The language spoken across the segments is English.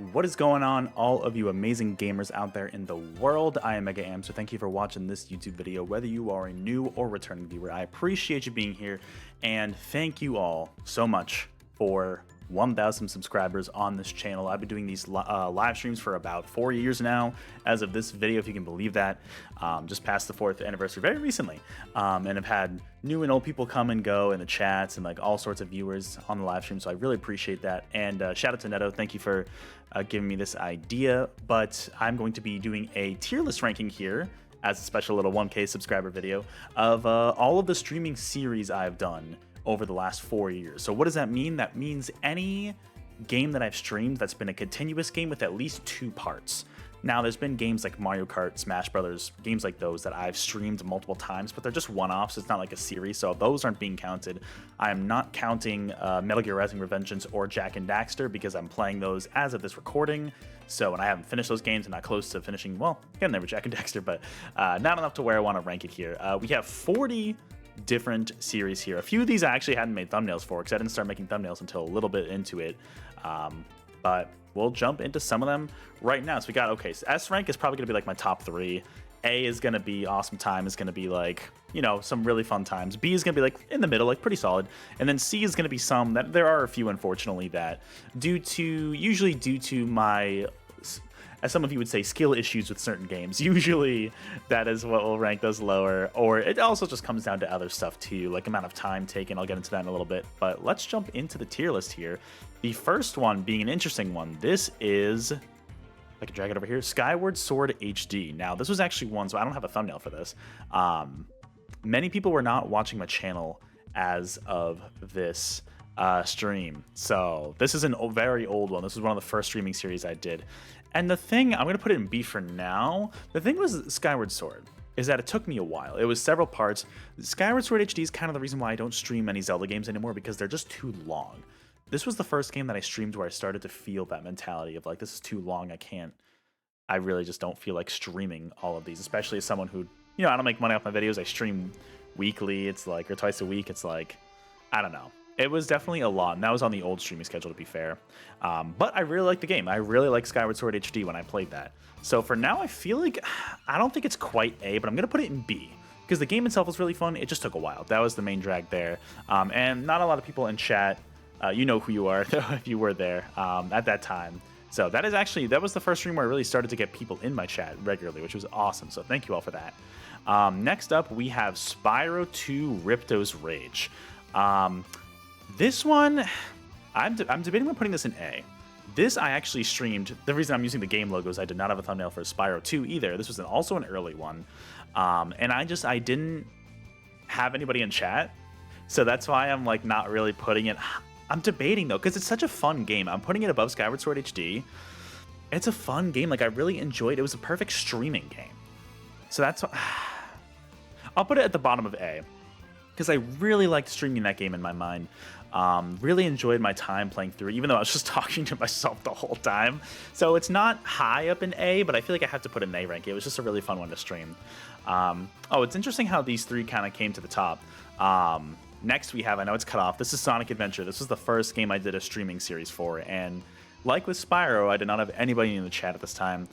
What is going on, all of you amazing gamers out there in the world? I am MegaAmpster. Thank you for watching this YouTube video. Whether you are a new or returning viewer, I appreciate you being here, and thank you all so much for 1,000 subscribers on this channel. I've been doing these live streams for about 4 years now, as of this video, if you can believe that. Just passed the 4th anniversary very recently, and I've had new and old people come and go in the chats and like all sorts of viewers on the live stream, so I really appreciate that. And shout out to Neto, thank you for giving me this idea. But I'm going to be doing a tier list ranking here as a special little 1K subscriber video of all of the streaming series I've done over the last 4 years. So what does that mean? That means any game that I've streamed that's been a continuous game with at least 2 parts. Now, there's been games like Mario Kart, Smash Brothers, games like those that I've streamed multiple times, but they're just one-offs. It's not like a series, so those aren't being counted. I am not counting Metal Gear Rising: Revengeance or Jak and Daxter because I'm playing those as of this recording. So, and I haven't finished those games. I'm not close to finishing, well, getting there with Jak and Daxter, but not enough to where I want to rank it here. We have 40 different series here. A few of these I actually hadn't made thumbnails for because I didn't start making thumbnails until a little bit into it. But we'll jump into some of them right now. So we got, okay, so S rank is probably going to be like my top 3. A is going to be awesome time, is going to be like, you know, some really fun times. B is going to be like in the middle, like pretty solid. And then C is going to be some that there are a few, unfortunately, that usually due to my, as some of you would say, skill issues with certain games. Usually that is what will rank those lower, or it also just comes down to other stuff too, like amount of time taken. I'll get into that in a little bit, but let's jump into the tier list here. The first one being an interesting one. This is, I can drag it over here, Skyward Sword HD. Now, this was actually one, so I don't have a thumbnail for this. Many people were not watching my channel as of this stream, so this is a very old one. This was one of the first streaming series I did. And the thing, I'm going to put it in B for now. The thing was Skyward Sword is that it took me a while. It was several parts. Skyward Sword HD is kind of the reason why I don't stream any Zelda games anymore, because they're just too long. This was the first game that I streamed where I started to feel that mentality of like, this is too long. I really just don't feel like streaming all of these, especially as someone who, you know, I don't make money off my videos. I stream weekly. It's like, or twice a week. It's like, I don't know. It was definitely a lot, and that was on the old streaming schedule, to be fair. But I really like the game. I really like Skyward Sword HD when I played that. So for now, I feel like, I don't think it's quite A, but I'm going to put it in B, because the game itself was really fun. It just took a while. That was the main drag there. And not a lot of people in chat, you know who you are if you were there at that time. So that was the first stream where I really started to get people in my chat regularly, which was awesome. So thank you all for that. Next up, we have Spyro 2 Ripto's Rage. This one, I'm debating on putting this in A. This I actually streamed. The reason I'm using the game logos, I did not have a thumbnail for Spyro 2 either. This was also an early one. And I didn't have anybody in chat. So that's why I'm like not really putting it. I'm debating though, because it's such a fun game. I'm putting it above Skyward Sword HD. It's a fun game. Like, I really enjoyed it. It was a perfect streaming game. So that's what, I'll put it at the bottom of A, because I really liked streaming that game in my mind. Really enjoyed my time playing through it, even though I was just talking to myself the whole time. So it's not high up in A, but I feel like I have to put it in A rank. It was just a really fun one to stream. Oh, it's interesting how these 3 kind of came to the top. Next we have, I know it's cut off, this is Sonic Adventure. This was the first game I did a streaming series for, and like with Spyro, I did not have anybody in the chat at this time.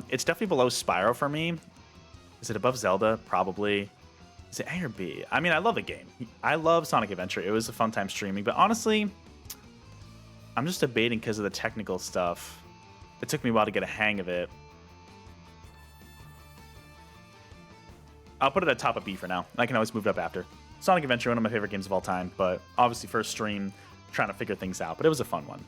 It's definitely below Spyro for me. Is it above Zelda? Probably. Is it A or B? I mean, I love the game. I love Sonic Adventure. It was a fun time streaming, but honestly, I'm just debating because of the technical stuff. It took me a while to get a hang of it. I'll put it at top of B for now. I can always move it up after. Sonic Adventure, one of my favorite games of all time, but obviously first stream, trying to figure things out, but it was a fun one.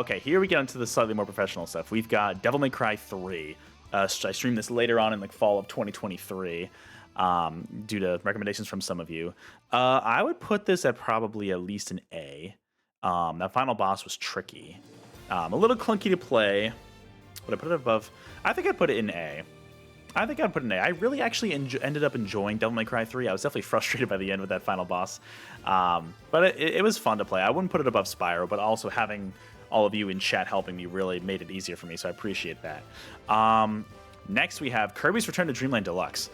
Okay, here we get into the slightly more professional stuff. We've got Devil May Cry 3. I streamed this later on in like fall of 2023 due to recommendations from some of you. I would put this at probably at least an A. That final boss was tricky. A little clunky to play. Would I put it above? I think I'd put it in A. I think I'd put an A. I really actually ended up enjoying Devil May Cry 3. I was definitely frustrated by the end with that final boss. But it was fun to play. I wouldn't put it above Spyro, but also having all of you in chat helping me really made it easier for me, so I appreciate that. Next, we have Kirby's Return to Dreamland Deluxe.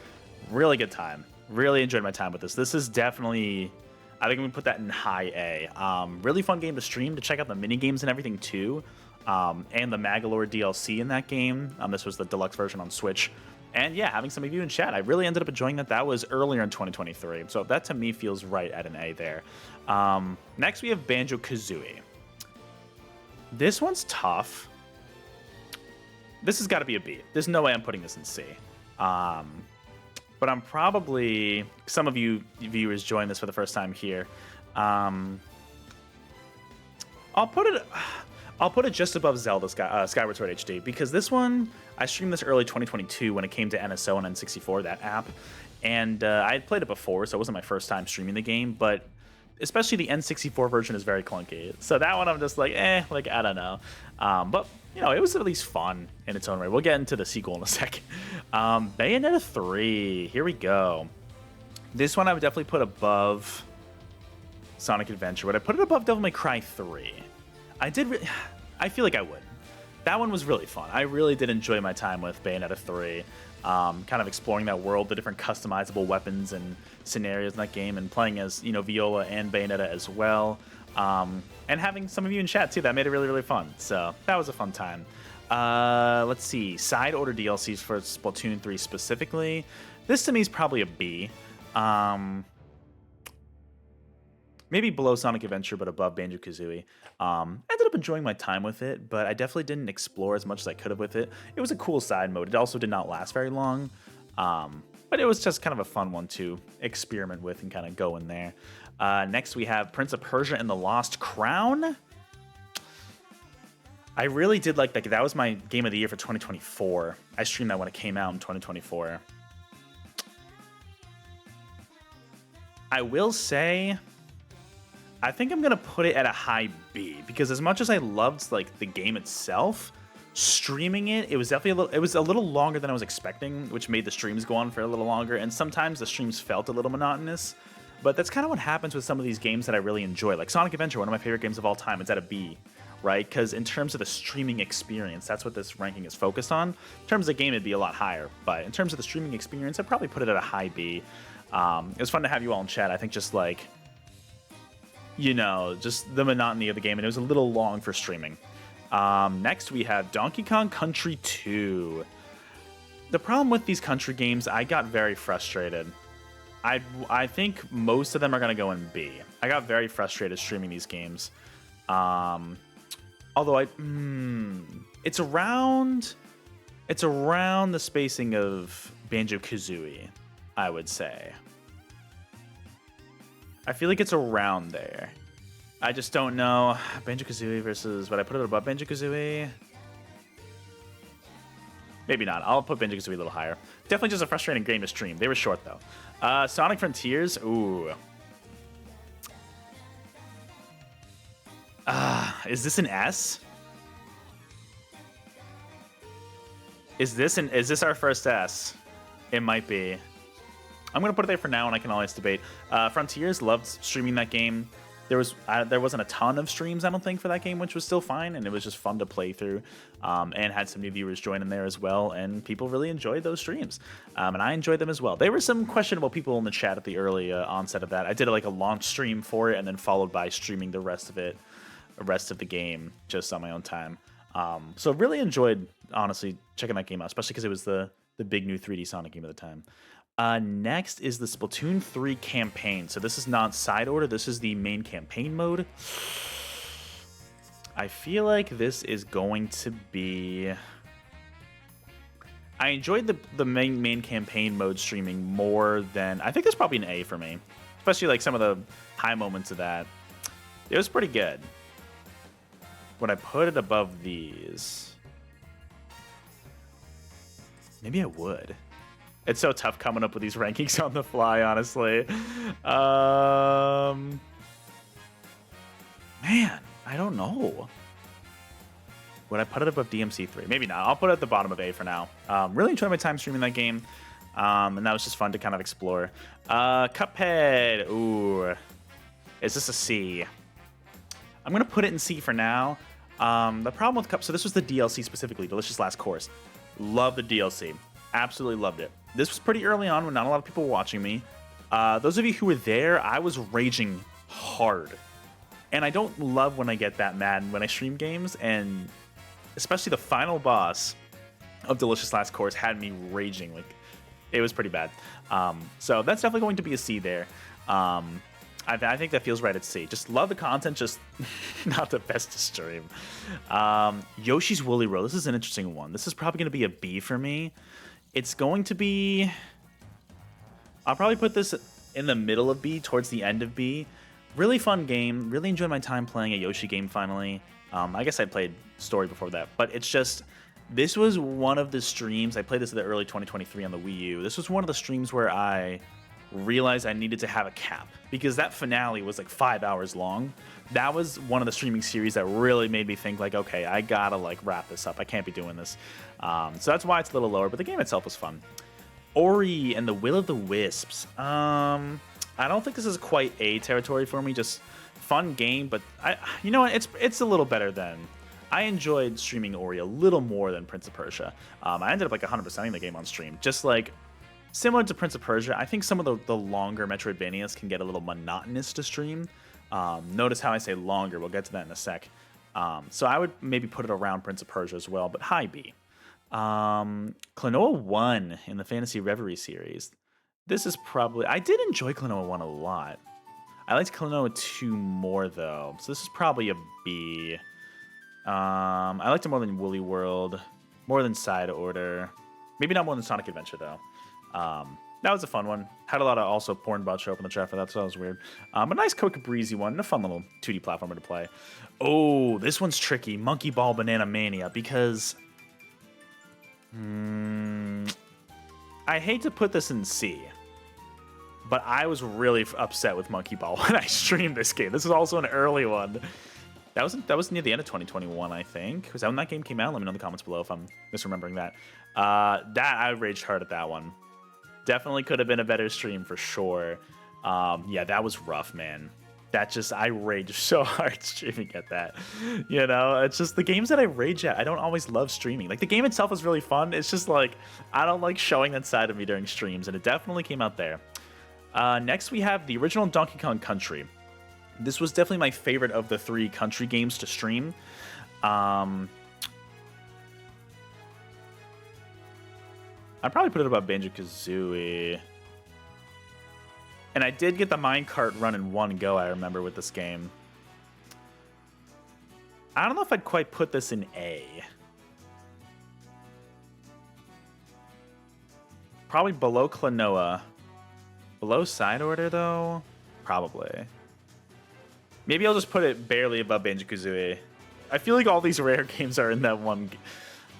Really good time. Really enjoyed my time with this. This is definitely, I think we put that in high A. Really fun game to stream, to check out the mini games and everything too. and the Magalore DLC in that game. This was the deluxe version on Switch. And yeah, having some of you in chat, I really ended up enjoying that. That was earlier in 2023. So that to me feels right at an A there. Next, we have Banjo-Kazooie. This one's tough. This has got to be a B. There's no way I'm putting this in C. But I'm probably, some of you viewers join this for the first time here. I'll put it just above Zelda Skyward Sword HD, because this one, I streamed this early 2022 when it came to NSO and N64, that app. And I had played it before, so it wasn't my first time streaming the game, but especially the N64 version is very clunky. So that one I'm just like, I don't know. But, you know, it was at least fun in its own way. We'll get into the sequel in a second. Bayonetta 3, here we go. This one I would definitely put above Sonic Adventure. Would I put it above Devil May Cry 3? I feel like I would. That one was really fun. I really did enjoy my time with Bayonetta 3. Kind of exploring that world, the different customizable weapons and scenarios in that game, and playing as, you know, Viola and Bayonetta as well. And having some of you in chat too, that made it really, really fun. So that was a fun time. Let's see, side order DLCs for Splatoon 3 specifically. This to me is probably a B. Maybe below Sonic Adventure, but above Banjo-Kazooie. Ended up enjoying my time with it, but I definitely didn't explore as much as I could have with it. It was a cool side mode. It also did not last very long, but it was just kind of a fun one to experiment with and kind of go in there. Next, we have Prince of Persia and the Lost Crown. I really did like that. That was my game of the year for 2024. I streamed that when it came out in 2024. I will say, I think I'm gonna put it at a high B, because as much as I loved like the game itself, streaming it was definitely a little longer than I was expecting, which made the streams go on for a little longer, and sometimes the streams felt a little monotonous. But that's kind of what happens with some of these games that I really enjoy, like Sonic Adventure, one of my favorite games of all time. It's at a B, right? Because in terms of the streaming experience, that's what this ranking is focused on. In terms of the game, it'd be a lot higher, but in terms of the streaming experience, I'd probably put it at a high B. It was fun to have you all in chat. I think just like, you know, just the monotony of the game, and it was a little long for streaming. Next, we have Donkey Kong Country 2. The problem with these country games, I got very frustrated. I think most of them are going to go in B. I got very frustrated streaming these games. Although it's around the spacing of Banjo-Kazooie, I would say. I feel like it's around there. I just don't know. Banjo-Kazooie versus... Would I put it above Banjo-Kazooie? Maybe not. I'll put Banjo-Kazooie a little higher. Definitely just a frustrating game to stream. They were short, though. Sonic Frontiers. Ooh. Is this an S? Is this our first S? It might be. I'm gonna put it there for now, and I can always debate. Frontiers, loved streaming that game. There wasn't a ton of streams, I don't think, for that game, which was still fine, and it was just fun to play through, and had some new viewers join in there as well, and people really enjoyed those streams, and I enjoyed them as well. There were some questionable people in the chat at the early onset of that. I did like a launch stream for it, and then followed by streaming the rest of the game just on my own time. So really enjoyed, honestly, checking that game out, especially because it was the big new 3D Sonic game at the time. Next is the Splatoon 3 campaign. So this is not side order. This is the main campaign mode. I feel like this is going to be... I enjoyed the main campaign mode streaming more than... I think that's probably an A for me. Especially like some of the high moments of that. It was pretty good. Would I put it above these? Maybe I would. It's so tough coming up with these rankings on the fly, honestly. Man, I don't know. Would I put it above DMC3? Maybe not. I'll put it at the bottom of A for now. Really enjoyed my time streaming that game. And that was just fun to kind of explore. Cuphead. Ooh. Is this a C? I'm going to put it in C for now. The problem with Cuphead... So this was the DLC specifically, Delicious Last Course. Love the DLC. Absolutely loved it. This was pretty early on when not a lot of people were watching me. Those of you who were there, I was raging hard. And I don't love when I get that mad when I stream games, and especially the final boss of Delicious Last Course had me raging. Like, it was pretty bad. So that's definitely going to be a C there. I think that feels right at C. Just love the content, just not the best to stream. Yoshi's Woolly World. This is an interesting one. This is probably going to be a B for me. It's going to be... I'll probably put this in the middle of B, towards the end of B. Really fun game. Really enjoyed my time playing a Yoshi game finally. I guess I played Story before that, but it's just... This was one of the streams, I played this in the early 2023 on the Wii U. This was one of the streams where I realized I needed to have a cap, because that finale was like 5 hours long. That was one of the streaming series that really made me think like, okay, I gotta like wrap this up. I can't be doing this. So that's why it's a little lower, but the game itself was fun. Ori and the Will of the Wisps. I don't think this is quite A territory for me, just fun game, but you know what, it's a little better than... I enjoyed streaming Ori a little more than Prince of Persia. I ended up like 100%ing the game on stream. Just like, similar to Prince of Persia, I think some of the longer Metroidvanias can get a little monotonous to stream. Notice how I say longer, we'll get to that in a sec. So I would maybe put it around Prince of Persia as well, but high B. Klonoa 1 in the Fantasy Reverie series. This is probably... I did enjoy Klonoa 1 a lot. I liked Klonoa 2 more though, so this is probably a B. I liked it more than Woolly World, more than Side Order. Maybe not more than Sonic Adventure, though. That was a fun one. Had a lot of also porn bots show up in the chat for that, so that was weird. A nice Coca Breezy one, and a fun little 2D platformer to play. Oh, this one's tricky. Monkey Ball Banana Mania, because... I hate to put this in C, but I was really upset with Monkey Ball when I streamed this game. This is also an early one. That was near the end of 2021, I think. Was that when that game came out? Let me know in the comments below if I'm misremembering that. I raged hard at that one. Definitely could have been a better stream for sure. Yeah, that was rough, man. I raged so hard streaming at that. You know, it's just the games that I rage at, I don't always love streaming. Like, the game itself is really fun. It's just like, I don't like showing that side of me during streams, and it definitely came out there. Next, we have the original Donkey Kong Country. This was definitely my favorite of the 3 country games to stream. I'd probably put it above Banjo-Kazooie. And I did get the minecart run in one go, I remember, with this game. I don't know if I'd quite put this in A. Probably below Klonoa. Below Side Order, though? Probably. Maybe I'll just put it barely above Banjo-Kazooie. I feel like all these rare games are in that one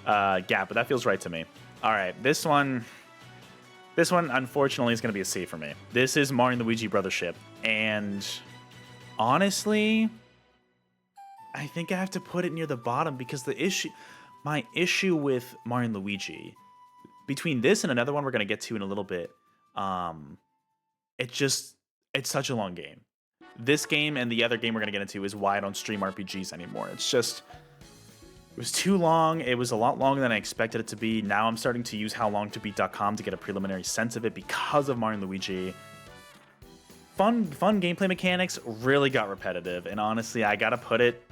gap, but that feels right to me. All right, this one, unfortunately, is going to be a C for me. This is Mario & Luigi Brothership, and honestly, I think I have to put it near the bottom because my issue with Mario & Luigi, between this and another one we're going to get to in a little bit, it's such a long game. This game and the other game we're going to get into is why I don't stream RPGs anymore. It's just... It was too long. It was a lot longer than I expected it to be. Now I'm starting to use howlongtobeat.com to get a preliminary sense of it because of Mario & Luigi. Fun gameplay mechanics, really got repetitive. And honestly, I gotta put it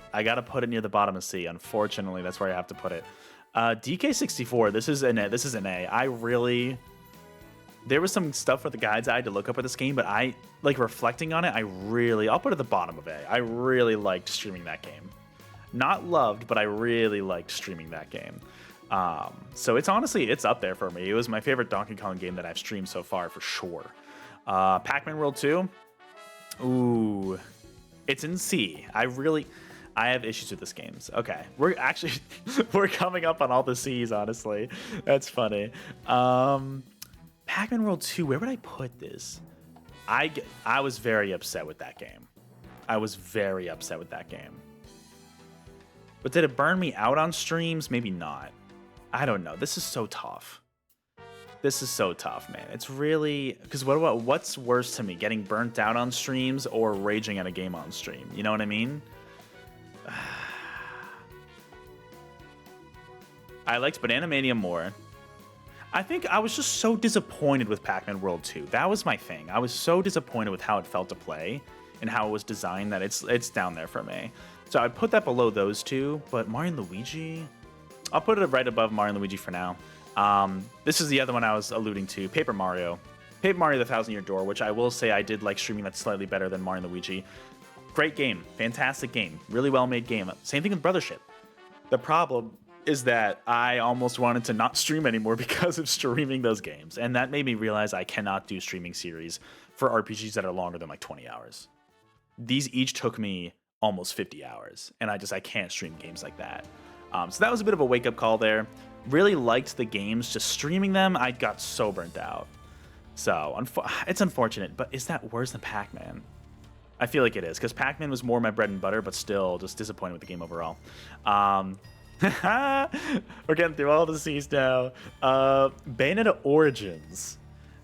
near the bottom of C. Unfortunately, that's where I have to put it. DK64, this is an A. There was some stuff for the guides I had to look up for this game, but reflecting on it, I'll put it at the bottom of A. I really liked streaming that game. Not loved, but I really liked streaming that game. So it's up there for me. It was my favorite Donkey Kong game that I've streamed so far, for sure. Pac-Man World 2. Ooh. It's in C. I have issues with this game. Okay. We're coming up on all the C's, honestly. That's funny. Pac-Man World 2, where would I put this? I was very upset with that game. But did it burn me out on streams? Maybe not. I don't know. This is so tough. Man. It's really... Because what's worse to me? Getting burnt out on streams or raging at a game on stream? You know what I mean? I liked Banana Mania more. I think I was just so disappointed with Pac-Man World 2. That was my thing. I was so disappointed with how it felt to play and how it was designed that it's down there for me. So I'd put that below those two, but Mario & Luigi, I'll put it right above Mario and Luigi for now. This is the other one I was alluding to, Paper Mario. Paper Mario: The Thousand Year Door, which I will say I did like streaming. That's slightly better than Mario and Luigi. Great game, fantastic game, really well made game. Same thing with Brothership. The problem is that I almost wanted to not stream anymore because of streaming those games, and that made me realize I cannot do streaming series for RPGs that are longer than like 20 hours. These each took me almost 50 hours, and I can't stream games like that. So that was a bit of a wake-up call there. Really liked the games, just streaming them, I got so burnt out. So it's unfortunate, but is that worse than Pac-Man? I feel like it is, because Pac-Man was more my bread and butter, but still just disappointed with the game overall. We're getting through all the C's now. Bayonetta Origins,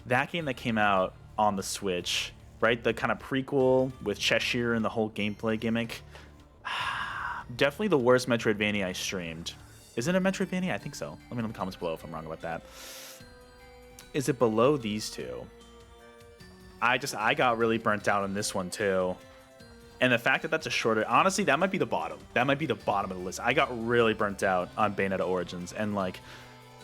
that game that came out on the Switch, right? The kind of prequel with Cheshire and the whole gameplay gimmick. Definitely the worst Metroidvania I streamed. Is it a Metroidvania? I think so. Let me know in the comments below if I'm wrong about that. Is it below these two? I got really burnt out on this one too. And the fact that that's a shorter, honestly, that might be the bottom. That might be the bottom of the list. I got really burnt out on Bayonetta Origins, and like,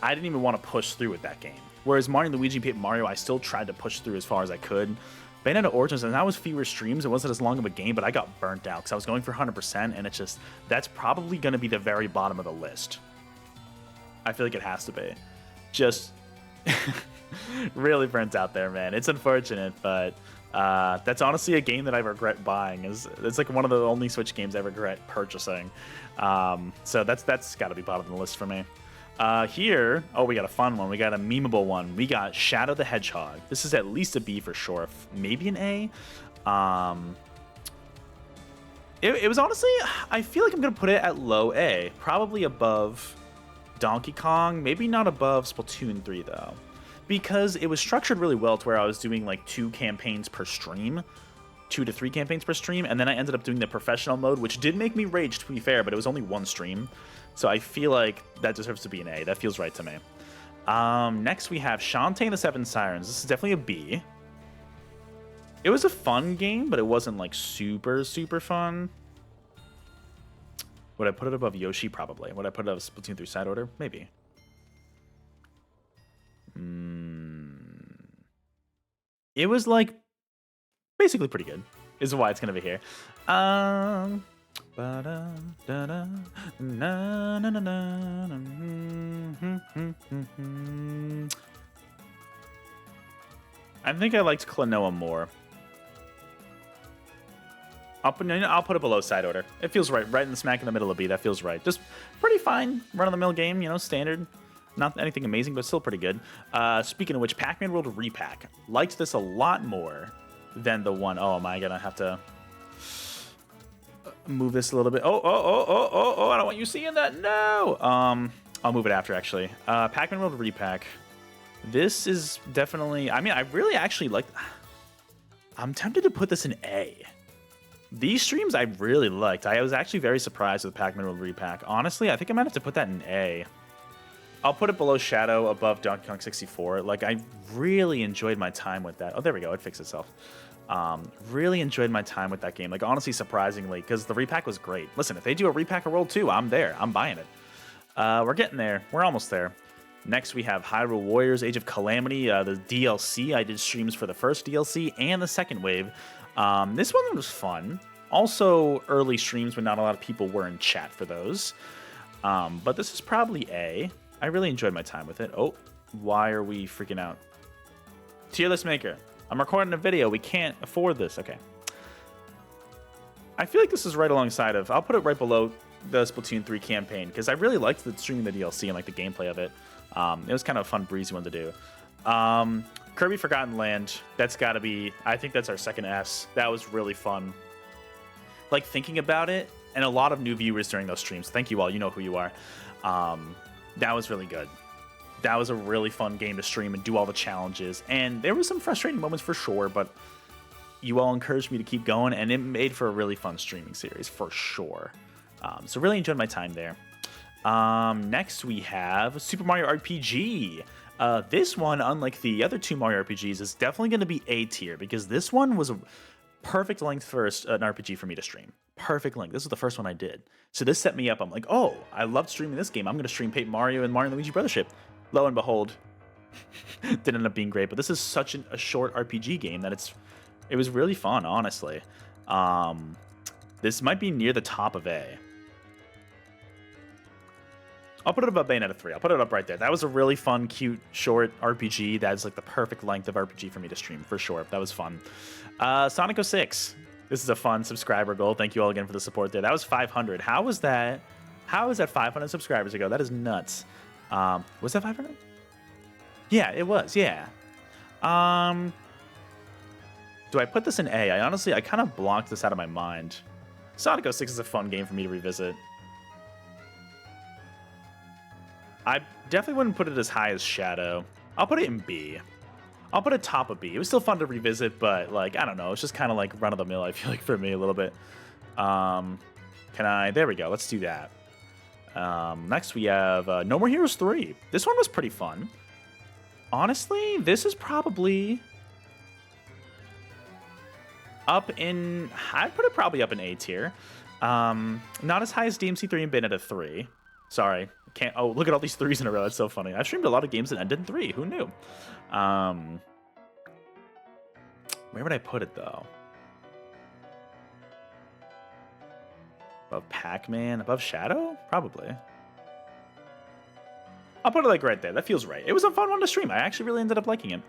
I didn't even want to push through with that game. Whereas Mario, Luigi, and Paper Mario, I still tried to push through as far as I could. Bayonetta Origins, and that was fewer streams. It wasn't as long of a game, but I got burnt out because I was going for 100%, and it's just, that's probably going to be the very bottom of the list. I feel like it has to be. Just really burnt out there, man. It's unfortunate, but that's honestly a game that I regret buying. It's like one of the only Switch games I regret purchasing. So that's got to be bottom of the list for me. Here, oh, we got a fun one. We got a memeable one. We got Shadow the Hedgehog. This is at least a B for sure. Maybe an A. It was honestly, I feel like I'm going to put it at low A. Probably above Donkey Kong. Maybe not above Splatoon 3, though. Because it was structured really well to where I was doing like 2 campaigns per stream. 2 to 3 campaigns per stream. And then I ended up doing the professional mode, which did make me rage, to be fair, but it was only 1 stream. So I feel like that deserves to be an A. That feels right to me. Next, we have Shantae and the Seven Sirens. This is definitely a B. It was a fun game, but it wasn't like super, super fun. Would I put it above Yoshi? Probably. Would I put it above Splatoon 3 Side Order? Maybe. It was like basically pretty good, is why it's going to be here. I think I liked Klonoa more. I'll put it below Side Order. It feels right in the smack in the middle of B. That feels right. Just pretty fine, run-of-the-mill game, you know, standard. Not anything amazing, but still pretty good. Speaking of which, Pac-Man World Repack. Liked this a lot more than the one. Oh, am I gonna have to move this a little bit? Oh, I don't want you seeing that. No. I'll move it after, actually. Pac-Man World Repack. This is definitely, I mean, I really actually like, I'm tempted to put this in A. These streams I really liked. I was actually very surprised with Pac-Man World Repack. Honestly, I think I might have to put that in A. I'll put it below Shadow, above Donkey Kong 64. Like, I really enjoyed my time with that. Oh, there we go. It fixed itself. Really enjoyed my time with that game. Like, honestly, surprisingly, because the repack was great. Listen, if they do a repack of World 2, I'm there. I'm buying it. We're getting there. We're almost there. Next, we have Hyrule Warriors Age of Calamity, the DLC. I did streams for the first DLC and the second wave. This one was fun. Also, early streams when not a lot of people were in chat for those. But this is probably A. I really enjoyed my time with it. Oh, why are we freaking out? Tier list maker. I'm recording a video. We can't afford this. Okay. I feel like this is right alongside of, I'll put it right below the Splatoon 3 campaign, because I really liked the streaming the DLC and like the gameplay of it. It was kind of a fun, breezy one to do. Kirby Forgotten Land. That's got to be, I think that's our second S. That was really fun. Like, thinking about it, and a lot of new viewers during those streams. Thank you all. You know who you are. That was really good. That was a really fun game to stream and do all the challenges. And there were some frustrating moments for sure, but you all encouraged me to keep going, and it made for a really fun streaming series for sure. So really enjoyed my time there. Next, we have Super Mario RPG. This one, unlike the other 2 Mario RPGs, is definitely going to be A tier, because this one was Perfect length for an RPG for me to stream. Perfect length. This was the first one I did. So this set me up. I'm like, oh, I loved streaming this game. I'm going to stream Paper Mario and Mario & Luigi Brothership. Lo and behold, didn't end up being great. But this is such a short RPG game that it was really fun, honestly. This might be near the top of A. I'll put it above Bayonetta 3. I'll put it up right there. That was a really fun, cute, short RPG. That's like the perfect length of RPG for me to stream, for sure. That was fun. Sonic 06. This is a fun subscriber goal. Thank you all again for the support there. That was 500. How was that? How was that 500 subscribers ago? That is nuts. Was that 500? Yeah, it was. Yeah. Do I put this in A? I kind of blocked this out of my mind. Sonic 06 is a fun game for me to revisit. I definitely wouldn't put it as high as Shadow. I'll put it in B. I'll put it top of B. It was still fun to revisit, but like, I don't know. It's just kind of like run of the mill, I feel like, for me a little bit. There we go. Let's do that. Next we have No More Heroes 3. This one was pretty fun. Honestly, this is probably up in, I'd put it probably up in A tier. Not as high as DMC3 and Bayonetta 3. Sorry. Can't. Oh, look at all these 3s in a row. That's so funny. I've streamed a lot of games that ended in 3. Who knew? Where would I put it, though? Above Pac-Man? Above Shadow? Probably. I'll put it like right there. That feels right. It was a fun one to stream. I actually really ended up liking it.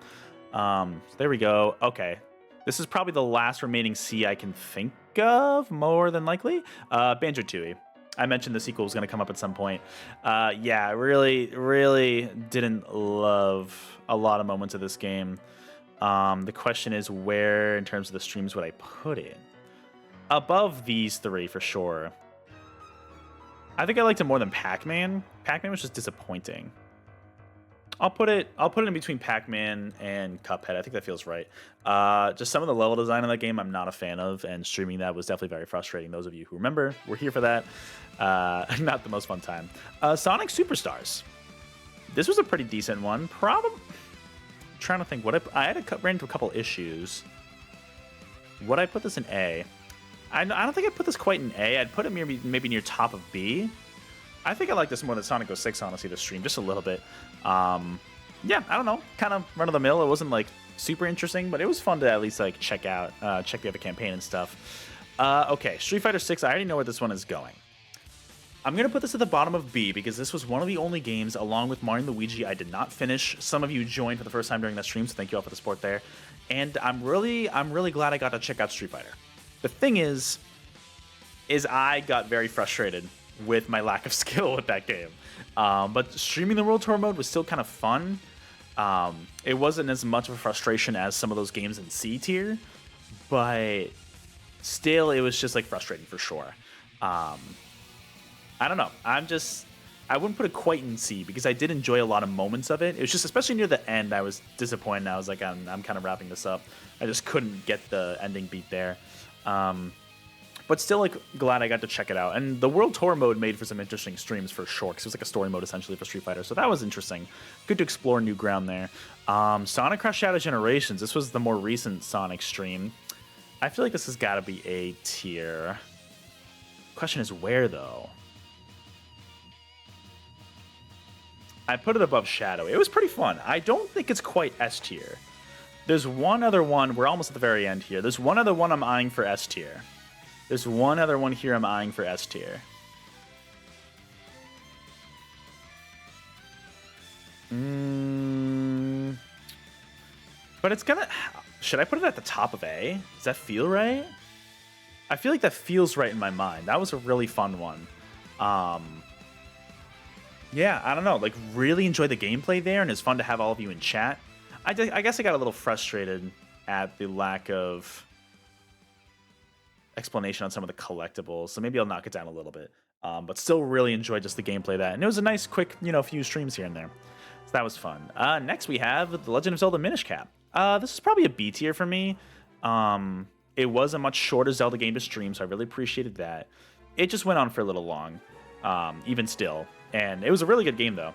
So there we go. Okay. This is probably the last remaining C I can think of, more than likely. Banjo-Tooie. I mentioned the sequel was going to come up at some point. Yeah, really didn't love a lot of moments of this game. The question is, where in terms of the streams would I put it? Above these 3 for sure. I think I liked it more than Pac-Man. Pac-Man was just disappointing. I'll put it in between Pac-Man and Cuphead. I think that feels right. Just some of the level design in that game I'm not a fan of, and streaming that was definitely very frustrating. Those of you who remember, we're here for that. Not the most fun time. Sonic Superstars. This was a pretty decent one. Probably trying to think. I had ran into a couple issues. Would I put this in A? I don't think I'd put this quite in A. I'd put it maybe near top of B. I think I like this more than Sonic 06, honestly, to stream, just a little bit. Yeah, I don't know, kind of run-of-the-mill. It wasn't, like, super interesting, but it was fun to at least, like, check the other campaign and stuff. Okay, Street Fighter 6, I already know where this one is going. I'm going to put this at the bottom of B, because this was one of the only games, along with Mario & Luigi, I did not finish. Some of you joined for the first time during that stream, so thank you all for the support there. And I'm really glad I got to check out Street Fighter. The thing is I got very frustrated with my lack of skill with that game. But streaming the World Tour mode was still kind of fun. It wasn't as much of a frustration as some of those games in C tier, but still it was just like frustrating for sure. I don't know. I wouldn't put it quite in C because I did enjoy a lot of moments of it. It was just, especially near the end, I was disappointed. I was like, I'm kind of wrapping this up. I just couldn't get the ending beat there. But still, like, glad I got to check it out. And the World Tour mode made for some interesting streams for sure, because it was like a story mode essentially for Street Fighter. So that was interesting. Good to explore new ground there. Sonic Crash Shadow Generations. This was the more recent Sonic stream. I feel like this has got to be A tier. Question is where, though? I put it above Shadow. It was pretty fun. I don't think it's quite S tier. There's one other one. We're almost at the very end here. There's one other one I'm eyeing for S tier. There's one other one here I'm eyeing for S tier. But it's gonna... Should I put it at the top of A? Does that feel right? I feel like that feels right in my mind. That was a really fun one. Yeah, I don't know. Like, really enjoyed the gameplay there, and it's fun to have all of you in chat. I guess I got a little frustrated at the lack of explanation on some of the collectibles, so maybe I'll knock it down a little bit. But still really enjoyed just the gameplay of that, and it was a nice, quick, few streams here and there. So that was fun. Next we have The Legend of Zelda Minish Cap. This is probably a B tier for me. It was a much shorter Zelda game to stream, so I really appreciated that. It just went on for a little long, even still, and it was a really good game though.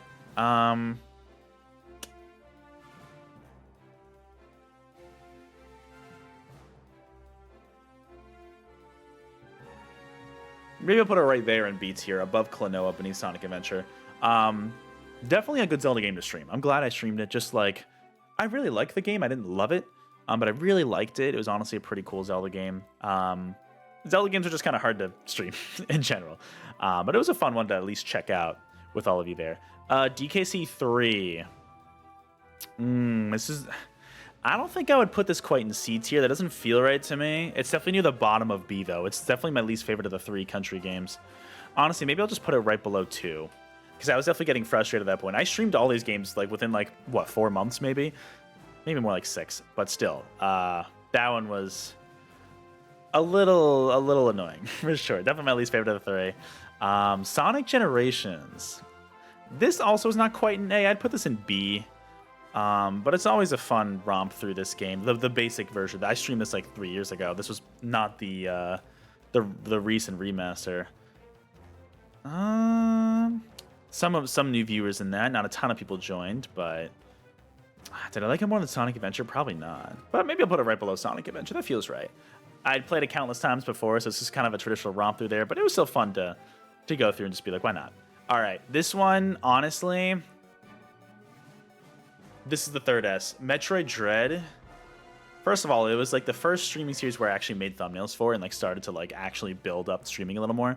maybe I'll put it right there in B tier, above Klonoa, beneath Sonic Adventure. Definitely a good Zelda game to stream. I'm glad I streamed it. Just like, I really liked the game. I didn't love it, but I really liked it. It was honestly a pretty cool Zelda game. Zelda games are just kind of hard to stream in general, but it was a fun one to at least check out with all of you there. DKC 3. This is... I don't think I would put this quite in C tier. That doesn't feel right to me. It's definitely near the bottom of B, though. It's definitely my least favorite of the 3 country games. Honestly, maybe I'll just put it right below 2. Because I was definitely getting frustrated at that point. I streamed all these games like within like, what, 4 months maybe? Maybe more like 6. But still, that one was a little annoying, for sure. Definitely my least favorite of the 3. Sonic Generations. This also is not quite an A. I'd put this in B. But it's always a fun romp through this game. The basic version. I streamed this like 3 years ago. This was not the recent remaster. Some new viewers in that. Not a ton of people joined, but did I like it more than Sonic Adventure? Probably not. But maybe I'll put it right below Sonic Adventure. That feels right. I'd played it countless times before, so it's just kind of a traditional romp through there. But it was still fun to go through and just be like, why not? All right, this one, honestly. This is the third S. Metroid Dread. First of all, it was like the first streaming series where I actually made thumbnails for and like started to like actually build up streaming a little more.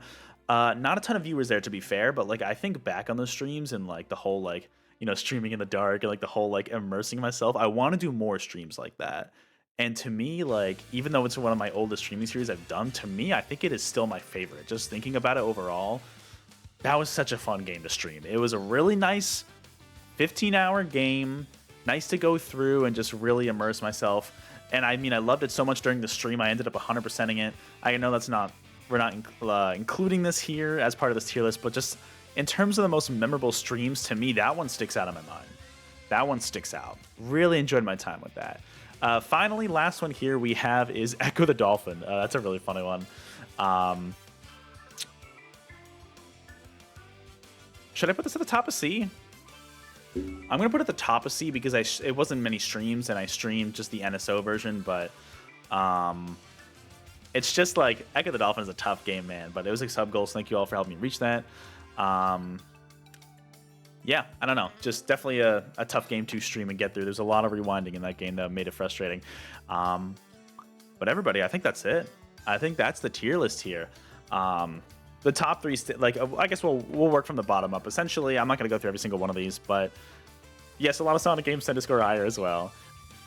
Not a ton of viewers there, to be fair, but like I think back on those streams and like the whole like, you know, streaming in the dark and like the whole like immersing myself. I want to do more streams like that. And to me, like, even though it's one of my oldest streaming series I've done, to me, I think it is still my favorite. Just thinking about it overall, that was such a fun game to stream. It was a really nice 15-hour game. Nice to go through and just really immerse myself. And I mean, I loved it so much during the stream. I ended up 100%ing it. I know we're not including this here as part of this tier list, but just in terms of the most memorable streams, to me, that one sticks out in my mind. That one sticks out. Really enjoyed my time with that. Finally, last one here we have is Echo the Dolphin. That's a really funny one. Should I put this at the top of C? I'm going to put it at the top of C because it wasn't many streams, and I streamed just the NSO version, but it's just like Echo the Dolphin is a tough game, man, but it was like sub goals. Thank you all for helping me reach that. Yeah, I don't know. Just definitely a tough game to stream and get through. There's a lot of rewinding in that game that made it frustrating. But everybody, I think that's it. I think that's the tier list here. The top 3, like, I guess we'll work from the bottom up. Essentially, I'm not going to go through every single one of these, but yes, a lot of Sonic games tend to score higher as well.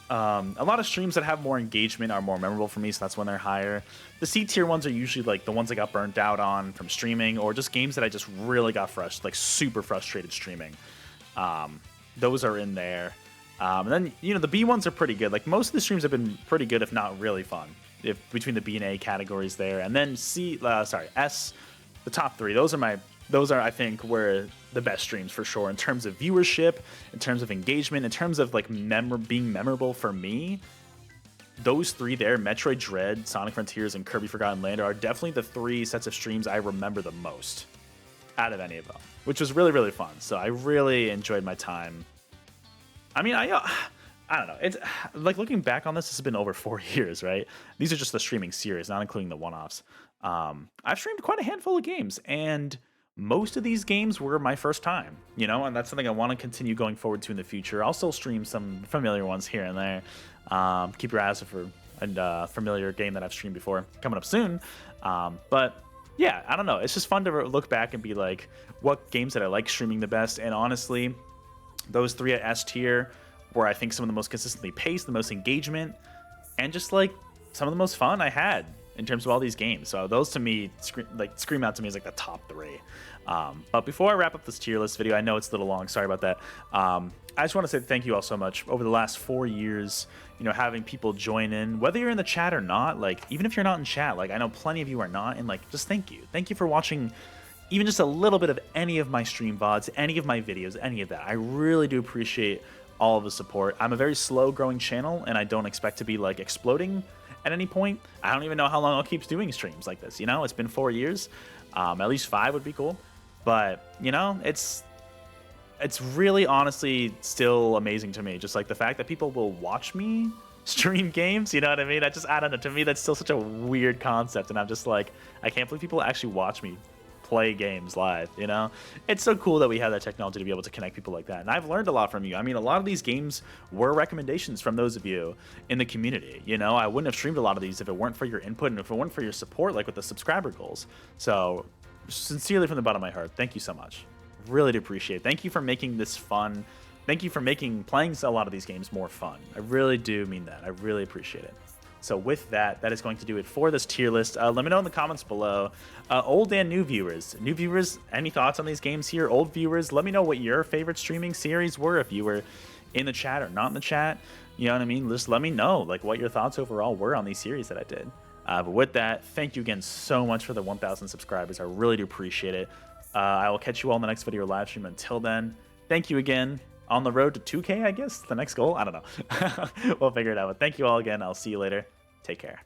A lot of streams that have more engagement are more memorable for me, so that's when they're higher. The C tier ones are usually like the ones I got burnt out on from streaming, or just games that I just really got like super frustrated streaming. Those are in there. And then, you know, the B ones are pretty good. Like, most of the streams have been pretty good, if not really fun, between the B and A categories there. And then S. The top 3, those are I think were the best streams for sure in terms of viewership, in terms of engagement, in terms of like being memorable for me. Those 3 there, Metroid Dread, Sonic Frontiers, and Kirby Forgotten Land, are definitely the 3 sets of streams I remember the most out of any of them, which was really, really fun. So I really enjoyed my time. I mean, I don't know. It's like, looking back on this has been over 4 years, right? These are just the streaming series, not including the one-offs. I've streamed quite a handful of games, and most of these games were my first time, you know, and that's something I want to continue going forward to in the future. I'll still stream some familiar ones here and there. Keep your eyes out for a familiar game that I've streamed before coming up soon. But yeah, I don't know. It's just fun to look back and be like, what games did I like streaming the best? And honestly, those 3 at S tier were, I think, some of the most consistently paced, the most engagement, and just like some of the most fun I had in terms of all these games. So those to me scream out to me as like the top 3. But before I wrap up this tier list video, I know it's a little long, sorry about that. I just want to say thank you all so much. Over the last 4 years, you know, having people join in, whether you're in the chat or not, like, even if you're not in chat, like, I know plenty of you are not, and like, just thank you for watching even just a little bit of any of my stream VODs, any of my videos, any of that. I really do appreciate all of the support. I'm a very slow growing channel, and I don't expect to be like exploding at any point. I don't even know how long I'll keep doing streams like this, you know? It's been 4 years. At least 5 would be cool. But, you know, it's really honestly still amazing to me. Just like the fact that people will watch me stream games, you know what I mean? I don't know, to me that's still such a weird concept, and I'm just like, I can't believe people actually watch me play games live, you know? It's so cool that we have that technology to be able to connect people like that, and I've learned a lot from you. I mean, a lot of these games were recommendations from those of you in the community, you know? I wouldn't have streamed a lot of these if it weren't for your input and if it weren't for your support, like with the subscriber goals. So, sincerely from the bottom of my heart, thank you so much. Really do appreciate it. Thank you for making this fun. Thank you for making playing a lot of these games more fun. I really do mean that. I really appreciate it. So with that, that is going to do it for this tier list. Let me know in the comments below. Old and new viewers. New viewers, any thoughts on these games here? Old viewers, let me know what your favorite streaming series were. If you were in the chat or not in the chat, you know what I mean? Just let me know like what your thoughts overall were on these series that I did. But with that, thank you again so much for the 1,000 subscribers. I really do appreciate it. I will catch you all in the next video or live stream. Until then, thank you again. On the road to 2K, I guess, the next goal. I don't know. We'll figure it out. But thank you all again. I'll see you later. Take care.